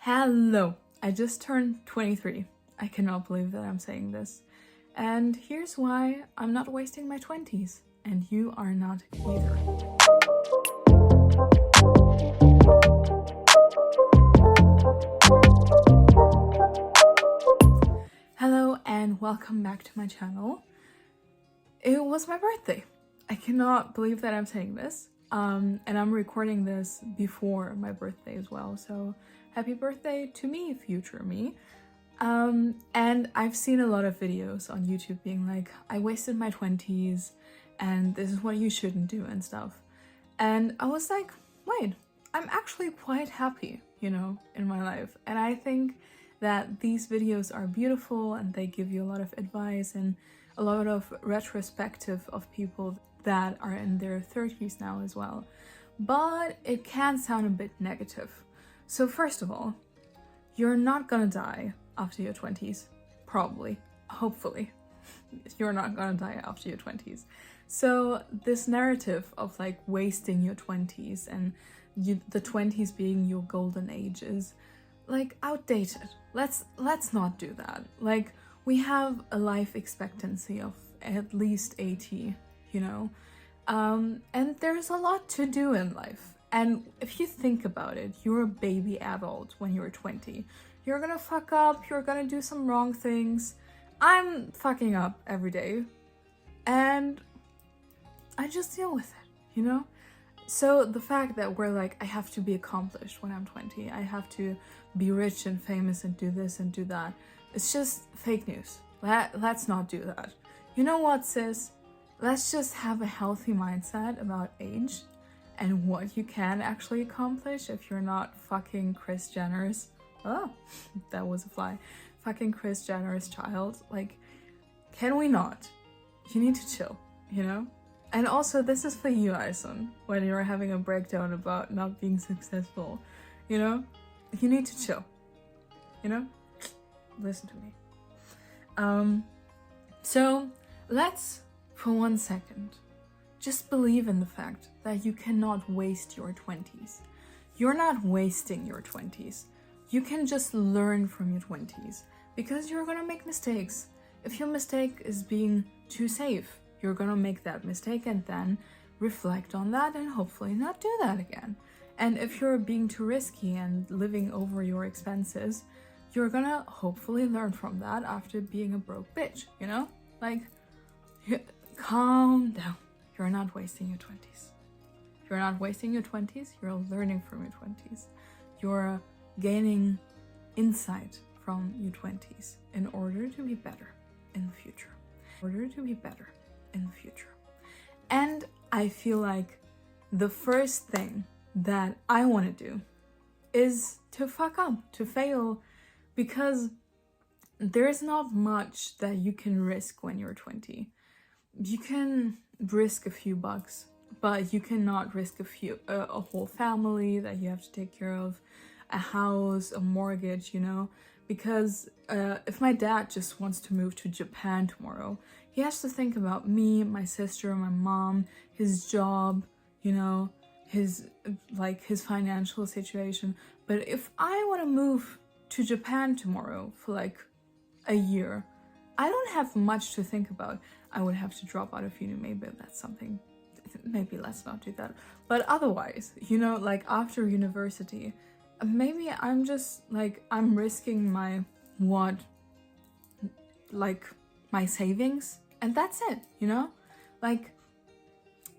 Hello! I just turned 23. I cannot believe that I'm saying this. And here's why I'm not wasting my 20s. And you are not either. Hello and welcome back to my channel. It was my birthday. I cannot believe that I'm saying this. And I'm recording this before my birthday as well. So happy birthday to me, future me. And I've seen a lot of videos on YouTube being like, I wasted my 20s and this is what you shouldn't do and stuff. And I was like, wait, I'm actually quite happy, in my life. And I think that these videos are beautiful and they give you a lot of advice and a lot of retrospective of people that are in their 30s now as well. But it can sound a bit negative. So first of all, you're not gonna die after your 20s. Probably. Hopefully. You're not gonna die after your 20s. So this narrative of like wasting your 20s and the 20s being your golden age is like outdated. Let's not do that. Like, we have a life expectancy of at least 80, and there's a lot to do in life. And if you think about it, you're a baby adult when you're 20. You're gonna fuck up, you're gonna do some wrong things. I'm fucking up every day. And I just deal with it, So the fact that we're like, I have to be accomplished when I'm 20, I have to be rich and famous and do this and do that, it's just fake news. Let's not do that. You know what, sis? Let's just have a healthy mindset about age and what you can actually accomplish if you're not fucking Kris Jenner's. Oh, that was a fly. Fucking Kris Jenner's child. Like, can we not? You need to chill, And also, this is for you, Aysun, when you're having a breakdown about not being successful, You need to chill, Listen to me. So let's, for 1 second, just believe in the fact that you cannot waste your 20s. You're not wasting your 20s. You can just learn from your 20s because you're gonna make mistakes. If your mistake is being too safe, you're gonna make that mistake and then reflect on that and hopefully not do that again. And if you're being too risky and living over your expenses, you're gonna hopefully learn from that after being a broke bitch, Like, calm down. You're not wasting your 20s. You're not wasting your 20s, you're learning from your 20s. You're gaining insight from your 20s in order to be better in the future. And I feel like the first thing that I want to do is to fuck up, to fail, because there's not much that you can risk when you're 20. You can risk a few bucks, but you cannot risk a whole family that you have to take care of, a house, a mortgage, because if my dad just wants to move to Japan tomorrow, he has to think about me, my sister, my mom, his job, his financial situation. But if I want to move to Japan tomorrow for like a year, I don't have much to think about. I would have to drop out of uni, maybe that's something, maybe let's not do that. But otherwise, like after university, maybe I'm just like, I'm risking my savings and that's it, Like,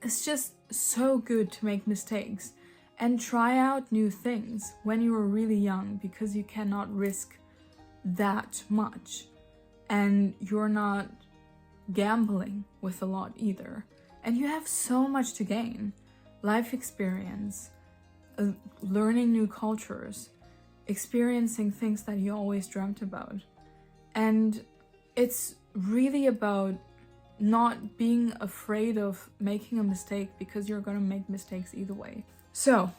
it's just so good to make mistakes and try out new things when you are really young, because you cannot risk that much and you're not gambling with a lot either. And you have so much to gain. Life experience, learning new cultures, experiencing things that you always dreamt about. And it's really about not being afraid of making a mistake, because you're gonna make mistakes either way. So,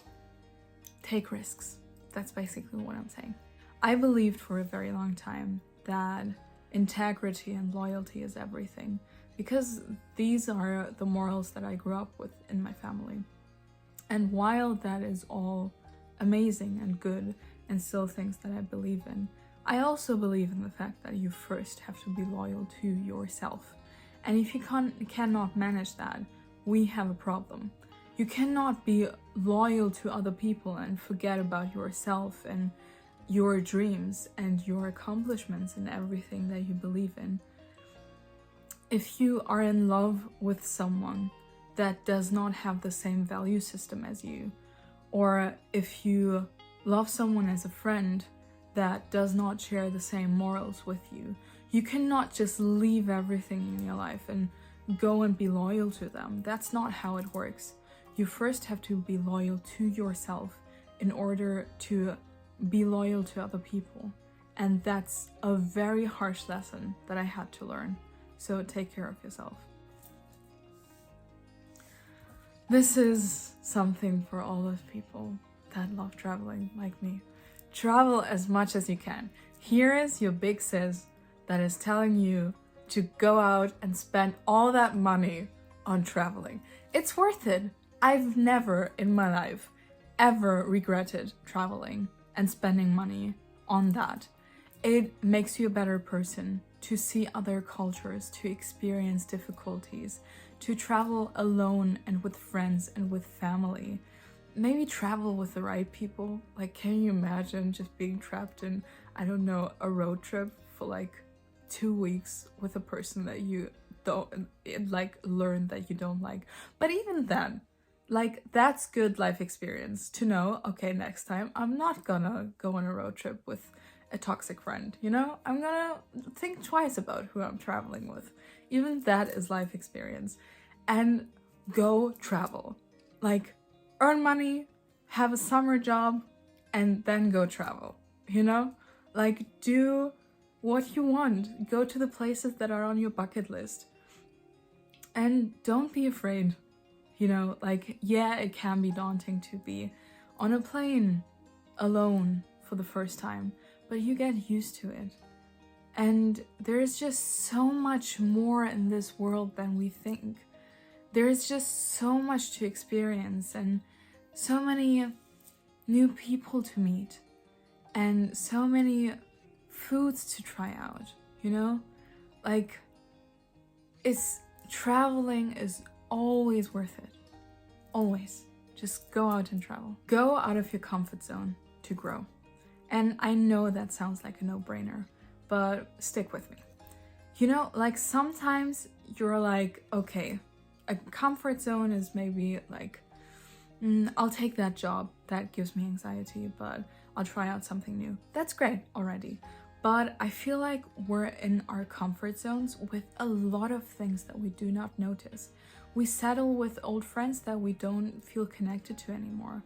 take risks. That's basically what I'm saying. I believed for a very long time that integrity and loyalty is everything, because these are the morals that I grew up with in my family. And while that is all amazing and good, and still things that I believe in. I also believe in the fact that you first have to be loyal to yourself. And if you cannot manage that, we have a problem. You cannot be loyal to other people and forget about yourself and your dreams and your accomplishments and everything that you believe in. If you are in love with someone that does not have the same value system as you, or if you love someone as a friend that does not share the same morals with you, you cannot just leave everything in your life and go and be loyal to them. That's not how it works. You first have to be loyal to yourself in order to be loyal to other people. And that's a very harsh lesson that I had to learn. So take care of yourself. This is something for all those people that love traveling like me. Travel as much as you can. Here is your big sis that is telling you to go out and spend all that money on traveling. It's worth it. I've never in my life ever regretted traveling and spending money on that. It makes you a better person to see other cultures, to experience difficulties, to travel alone and with friends and with family. Maybe travel with the right people. Like, can you imagine just being trapped in, I don't know, a road trip for like 2 weeks with a person that you don't learn that you don't like? But even then, like, that's good life experience to know, okay, next time I'm not gonna go on a road trip with a toxic friend, you know? I'm gonna think twice about who I'm traveling with. Even that is life experience. And go travel. Like, earn money, have a summer job, and then go travel, you know? Like, do what you want. Go to the places that are on your bucket list. And don't be afraid. You know, like, yeah, it can be daunting to be on a plane alone for the first time, but you get used to it. And there's just so much more in this world than we think. There's just so much to experience and so many new people to meet and so many foods to try out, you know? Like, traveling is always worth it. Always. Just go out and travel. Go out of your comfort zone to grow. And I know that sounds like a no-brainer, but stick with me. You know, like, sometimes you're like, okay, a comfort zone is maybe like, I'll take that job. That gives me anxiety, but I'll try out something new. That's great already. But I feel like we're in our comfort zones with a lot of things that we do not notice. We settle with old friends that we don't feel connected to anymore.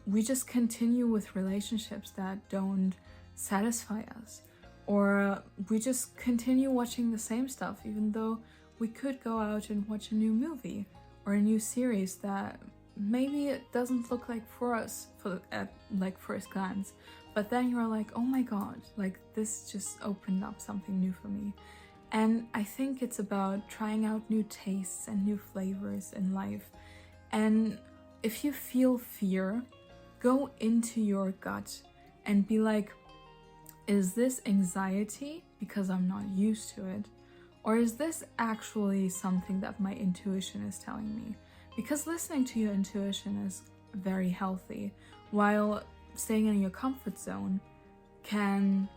We just continue with relationships that don't satisfy us. Or we just continue watching the same stuff, even though we could go out and watch a new movie or a new series that maybe it doesn't look like for us at like first glance. But then you're like, oh my god, like, this just opened up something new for me. And I think it's about trying out new tastes and new flavors in life. And if you feel fear, go into your gut and be like, is this anxiety because I'm not used to it? Or is this actually something that my intuition is telling me? Because listening to your intuition is very healthy, while staying in your comfort zone can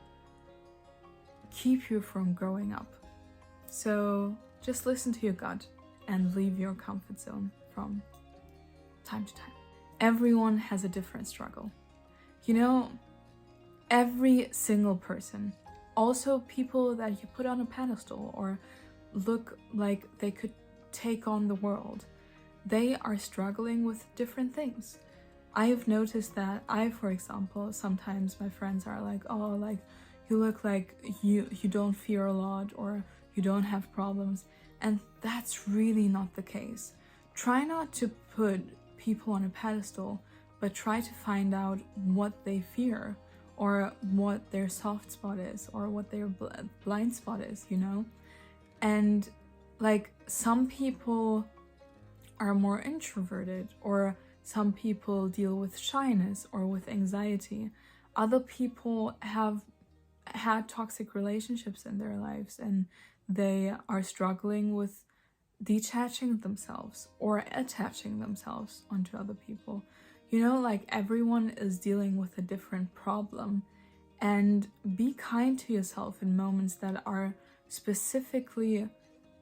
keep you from growing up. So just listen to your gut and leave your comfort zone from time to time. Everyone has a different struggle. You know, every single person, also people that you put on a pedestal or look like they could take on the world, they are struggling with different things. I have noticed that for example, sometimes my friends are like, oh, like, you look like you don't fear a lot or you don't have problems. And that's really not the case. Try not to put people on a pedestal, but try to find out what they fear or what their soft spot is or what their blind spot is, you know? And like, some people are more introverted, or some people deal with shyness or with anxiety. Other people have had toxic relationships in their lives and they are struggling with detaching themselves or attaching themselves onto other people. You know, like everyone is dealing with a different problem, and be kind to yourself in moments that are specifically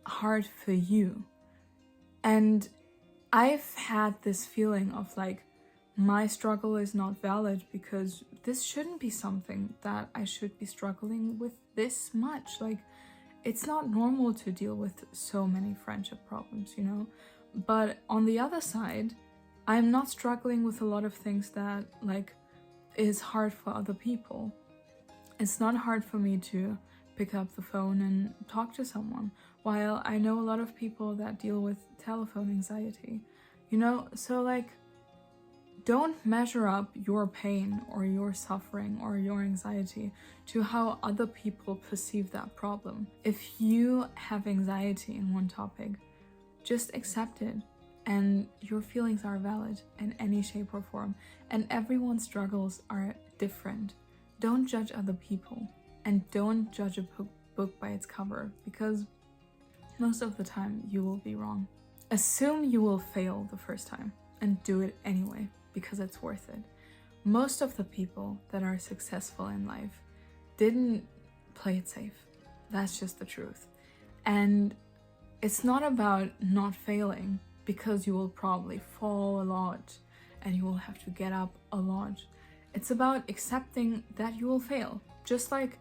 hard for you. And I've had this feeling of like, my struggle is not valid because this shouldn't be something that I should be struggling with this much. Like, it's not normal to deal with so many friendship problems, you know? But on the other side, I'm not struggling with a lot of things that like is hard for other people. It's not hard for me to pick up the phone and talk to someone, while I know a lot of people that deal with telephone anxiety, you know? So like, don't measure up your pain or your suffering or your anxiety to how other people perceive that problem. If you have anxiety in one topic, just accept it, and your feelings are valid in any shape or form, and everyone's struggles are different. Don't judge other people, and don't judge a book by its cover, because most of the time you will be wrong. Assume you will fail the first time and do it anyway, because it's worth it. Most of the people that are successful in life didn't play it safe. That's just the truth. And it's not about not failing, because you will probably fall a lot and you will have to get up a lot. It's about accepting that you will fail. Just like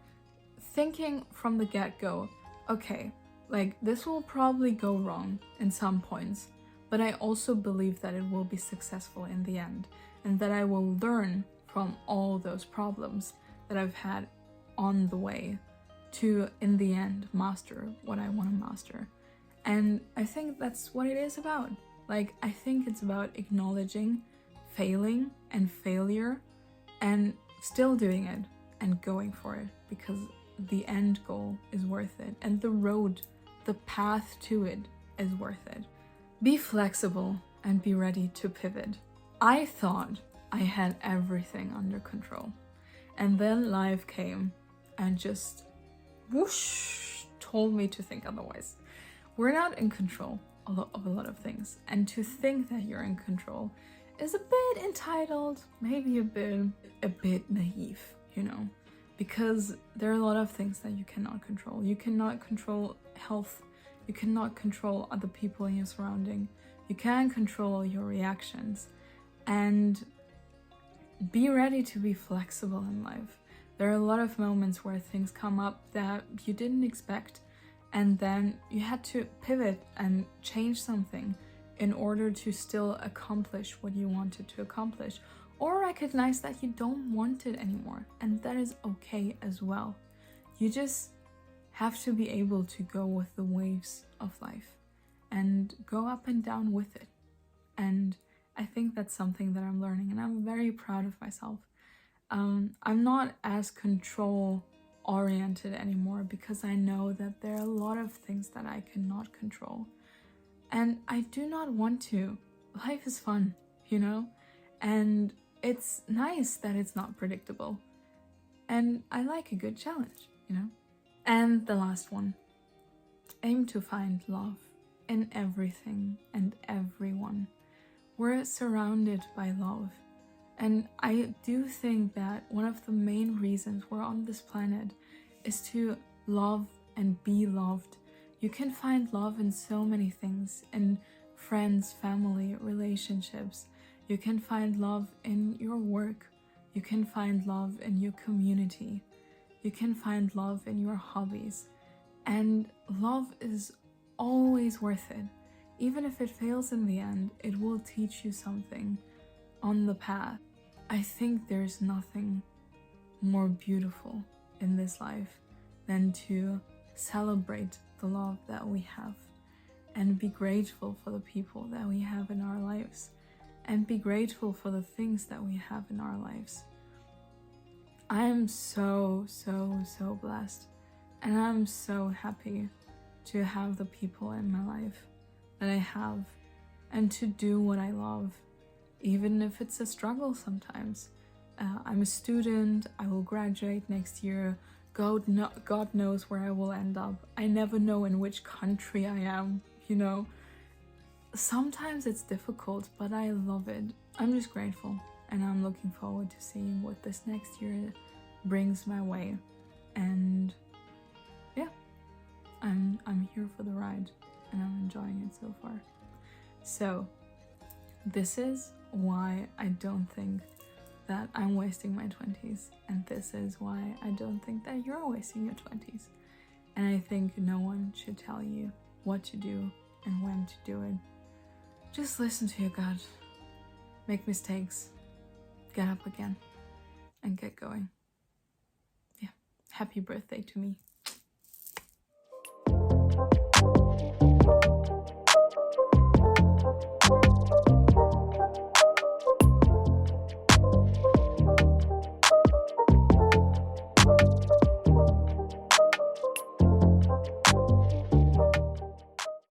thinking from the get-go, okay, like this will probably go wrong in some points, but I also believe that it will be successful in the end, and that I will learn from all those problems that I've had on the way to, in the end, master what I want to master. And I think that's what it is about. Like, I think it's about acknowledging failing and failure and still doing it and going for it, because the end goal is worth it, and the road, the path to it is worth it. Be flexible and be ready to pivot. I thought I had everything under control, and then life came and just whoosh told me to think otherwise. We're not in control of a lot of things, and to think that you're in control is a bit entitled, maybe a bit naive, you know, because there are a lot of things that you cannot control. You cannot control health. You cannot control other people in your surrounding. You can control your reactions, and be ready to be flexible in life. There are a lot of moments where things come up that you didn't expect, and then you had to pivot and change something in order to still accomplish what you wanted to accomplish, or recognize that you don't want it anymore, and that is okay as well. You just have to be able to go with the waves of life and go up and down with it. And I think that's something that I'm learning, and I'm very proud of myself. I'm not as control oriented anymore, because I know that there are a lot of things that I cannot control, and I do not want to. Life is fun, you know, and it's nice that it's not predictable, and I like a good challenge, you know. And the last one, aim to find love in everything and everyone. We're surrounded by love. And I do think that one of the main reasons we're on this planet is to love and be loved. You can find love in so many things, in friends, family, relationships. You can find love in your work. You can find love in your community. You can find love in your hobbies. And love is always worth it. Even if it fails in the end, it will teach you something on the path. I think there's nothing more beautiful in this life than to celebrate the love that we have, and be grateful for the people that we have in our lives, and be grateful for the things that we have in our lives. I am so blessed, and I'm so happy to have the people in my life that I have, and to do what I love, even if it's a struggle sometimes. I'm a student, I will graduate next year. God knows where I will end up. I never know in which country I am, you know. Sometimes it's difficult, but I love it. I'm just grateful, and I'm looking forward to seeing what this next year brings my way. And yeah, I'm here for the ride, and I'm enjoying it so far. So this is why I don't think that I'm wasting my 20s, and this is why I don't think that you're wasting your 20s. And I think no one should tell you what to do and when to do it. Just listen to your gut, make mistakes, get up again, and get going. Yeah, happy birthday to me.